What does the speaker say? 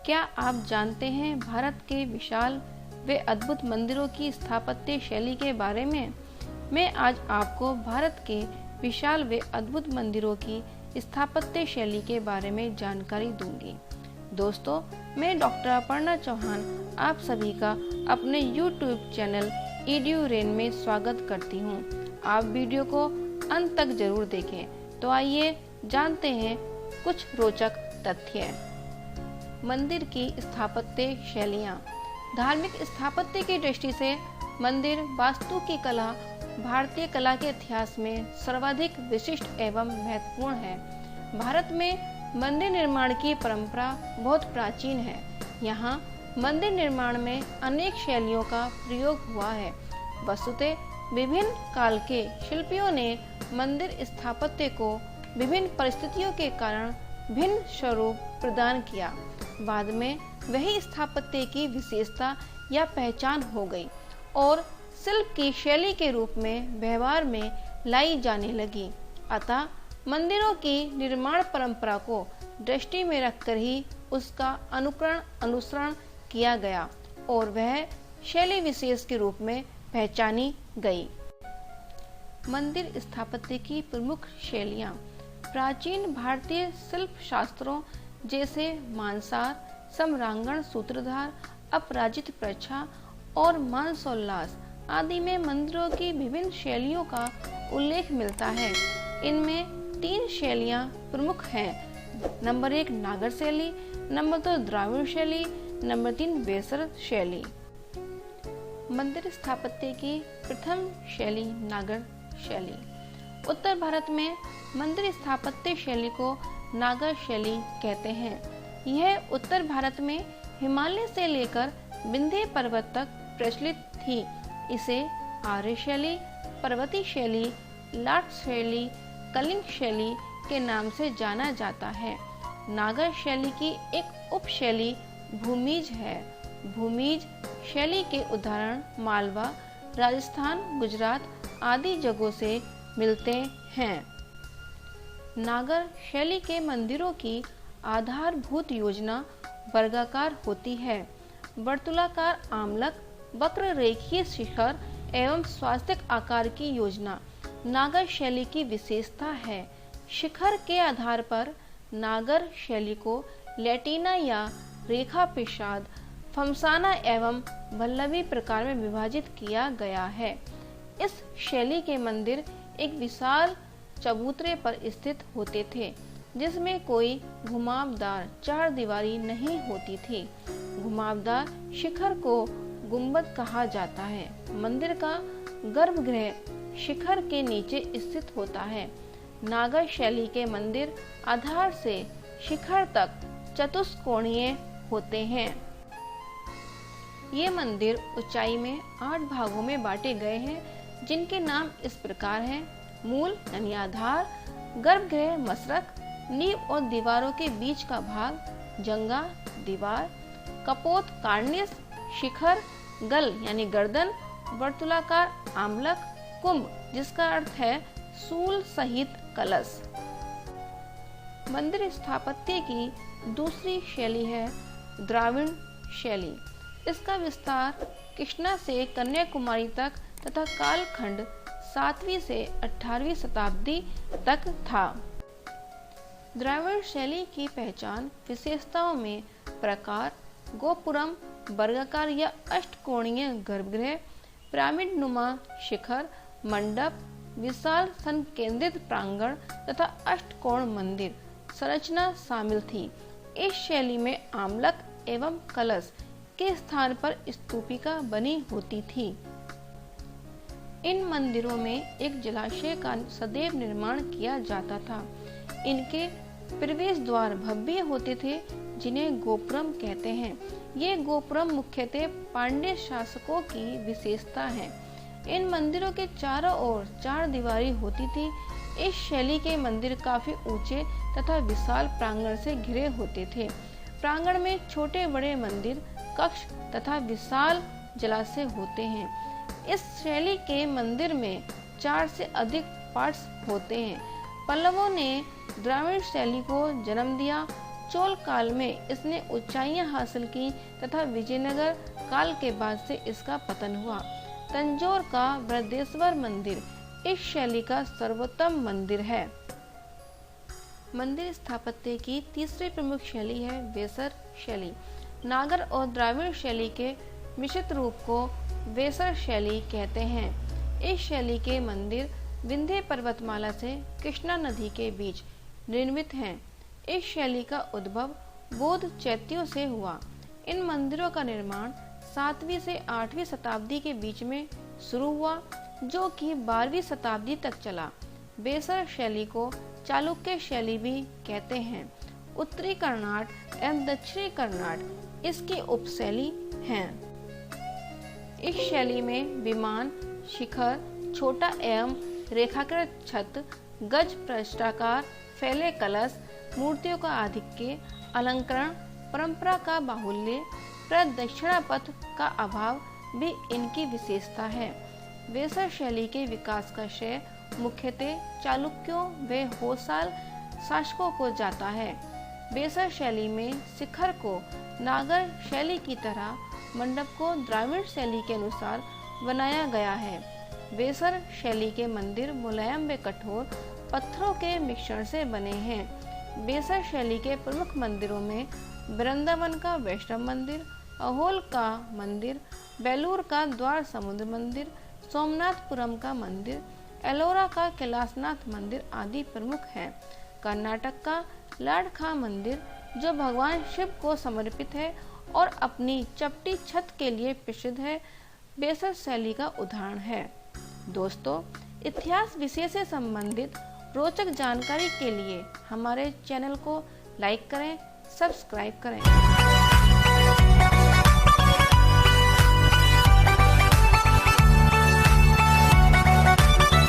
क्या आप जानते हैं भारत के विशाल व अद्भुत मंदिरों की स्थापत्य शैली के बारे में? मैं आज आपको भारत के विशाल व अद्भुत मंदिरों की स्थापत्य शैली के बारे में जानकारी दूंगी। दोस्तों, मैं डॉक्टर अपर्णा चौहान आप सभी का अपने YouTube चैनल EduRain में स्वागत करती हूँ। आप वीडियो को अंत तक जरूर देखें। तो आइए जानते हैं कुछ रोचक तथ्य। मंदिर की स्थापत्य शैलियाँ। धार्मिक स्थापत्य की दृष्टि से मंदिर वास्तु की कला भारतीय कला के इतिहास में सर्वाधिक विशिष्ट एवं महत्वपूर्ण है। भारत में मंदिर निर्माण की परंपरा बहुत प्राचीन है। यहाँ मंदिर निर्माण में अनेक शैलियों का प्रयोग हुआ है। वस्तुतः विभिन्न काल के शिल्पियों ने मंदिर स्थापत्य को विभिन्न परिस्थितियों के कारण भिन्न स्वरूप प्रदान किया। बाद में वही स्थापत्य की विशेषता या पहचान हो गई और शिल्प की शैली के रूप में व्यवहार में लाई जाने लगी। अतः मंदिरों की निर्माण परंपरा को दृष्टि में रखकर ही उसका अनुसरण किया गया और वह शैली विशेष के रूप में पहचानी गई। मंदिर स्थापत्य की प्रमुख शैलियाँ। प्राचीन भारतीय शिल्प शास्त्रों जैसे मानसार, सम्रांगण, सूत्रधार, अपराजित प्रच्छा और मानसोल्लास आदि में मंदिरों की विभिन्न शैलियों का उल्लेख मिलता है। इनमें 3 शैलियाँ प्रमुख हैं। नंबर 1 नागर शैली, नंबर 2 द्राविड़ शैली, नंबर 3 वेसर शैली। मंदिर स्थापत्य की प्रथम शैली नागर शैली। उत्तर भारत में मंदिर स्थापत्य शैली को नागर शैली कहते हैं। यह उत्तर भारत में हिमालय से लेकर विंध्य पर्वत तक प्रचलित थी। इसे आर्य शैली, पर्वती शैली, लाट शैली, कलिंग शैली के नाम से जाना जाता है। नागर शैली की एक उपशैली भूमिज है। भूमिज शैली के उदाहरण मालवा, राजस्थान, गुजरात आदि जगहों से मिलते हैं। नागर शैली के मंदिरों की आधारभूत योजना वर्गाकार होती है। वर्तुलाकार आमलक, वक्र रेखीय शिखर एवं स्वास्तिक आकार की योजना नागर शैली की विशेषता है। शिखर के आधार पर नागर शैली को लैटिना या रेखा प्रसाद, फमसाना एवं वल्लभी प्रकार में विभाजित किया गया है। इस शैली के मंदिर एक विशाल चबूतरे पर स्थित होते थे, जिसमें कोई घुमावदार चार दीवारी नहीं होती थी। घुमावदार शिखर को गुंबद कहा जाता है। मंदिर का गर्भगृह शिखर के नीचे स्थित होता है। नागर शैली के मंदिर आधार से शिखर तक चतुष्कोणीय होते हैं। ये मंदिर ऊंचाई में 8 भागों में बांटे गए हैं, जिनके नाम इस प्रकार हैं। मूल यानी आधार, गर्भगृह मसरक, नींव और दीवारों के बीच का भाग, जंगा दीवार, कपोत कार्निस, शिखर, गल यानी गर्दन, वर्तुलाकार आमलक, कुंभ जिसका अर्थ है सूल सहित कलश। मंदिर स्थापत्य की दूसरी शैली है द्राविड़ शैली। इसका विस्तार कृष्णा से कन्याकुमारी तक तथा कालखंड 7वीं से 18वीं शताब्दी तक था। द्राविड़ शैली की पहचान विशेषताओं में प्रकार, गोपुरम, वर्गाकार या अष्टकोणीय गर्भगृह, पिरामिड नुमा शिखर, मंडप, विशाल संकेंद्रित प्रांगण तथा अष्टकोण मंदिर संरचना शामिल थी। इस शैली में आमलक एवं कलश के स्थान पर स्तूपिका बनी होती थी। इन मंदिरों में एक जलाशय का सदैव निर्माण किया जाता था। इनके प्रवेश द्वार भव्य होते थे, जिन्हें गोपुरम कहते हैं। ये गोपुरम मुख्यतः पांड्य शासकों की विशेषता है। इन मंदिरों के चारों ओर 4 दीवारी होती थी। इस शैली के मंदिर काफी ऊंचे तथा विशाल प्रांगण से घिरे होते थे। प्रांगण में छोटे बड़े मंदिर, कक्ष तथा विशाल जलाशय होते हैं। इस शैली के मंदिर में 4 से अधिक पार्ट्स होते हैं। पल्लवों ने द्राविड़ शैली को जन्म दिया चोल काल में इसने ऊंचाइयां हासिल की तथा विजयनगर काल के बाद से इसका पतन हुआ। तंजौर का बृहदेश्वर मंदिर इस शैली का सर्वोत्तम मंदिर है। मंदिर स्थापत्य की तीसरी प्रमुख शैली है वेसर शैली। नागर और द्राविड़ शैली के मिश्रित रूप को वेसर शैली कहते हैं। इस शैली के मंदिर विंध्य पर्वतमाला से कृष्णा नदी के बीच निर्मित हैं। इस शैली का उद्भव बौद्ध चैत्यों से हुआ। इन मंदिरों का निर्माण 7वीं से 8वीं शताब्दी के बीच में शुरू हुआ, जो कि 12वीं शताब्दी तक चला। वेसर शैली को चालुक्य शैली भी कहते हैं। उत्तरी कर्नाट एवं दक्षिणी कर्नाट इसकी उपशैली हैं। इस शैली में विमान, शिखर, छोटा एवं रेखाकृत छत, गज पृष्ठाकार फैले कलश, मूर्तियों का आधिक्य, अलंकरण, परंपरा का बाहुल्य, प्रदक्षिणा पथ का अभाव भी इनकी विशेषता है। वेसर शैली के विकास का श्रेय मुख्यतः चालुक्यों व होयसाल शासकों को जाता है। वेसर शैली में शिखर को नागर शैली की तरह, मंडप को द्राविड़ शैली के अनुसार बनाया गया है। वेसर शैली के मंदिर मुलायम व कठोर पत्थरों के मिश्रण से बने हैं। वेसर शैली के प्रमुख मंदिरों में वृंदावन का वैष्णव मंदिर, अहोल का मंदिर, बेलूर का द्वार समुद्र मंदिर, सोमनाथपुरम का मंदिर, एलोरा का कैलाशनाथ मंदिर आदि प्रमुख हैं। कर्नाटक का लाडखा मंदिर, जो भगवान शिव को समर्पित है और अपनी चपटी छत के लिए प्रसिद्ध है, वेसर शैली का उदाहरण है। दोस्तों, इतिहास विषय से संबंधित रोचक जानकारी के लिए हमारे चैनल को लाइक करें, सब्सक्राइब करें।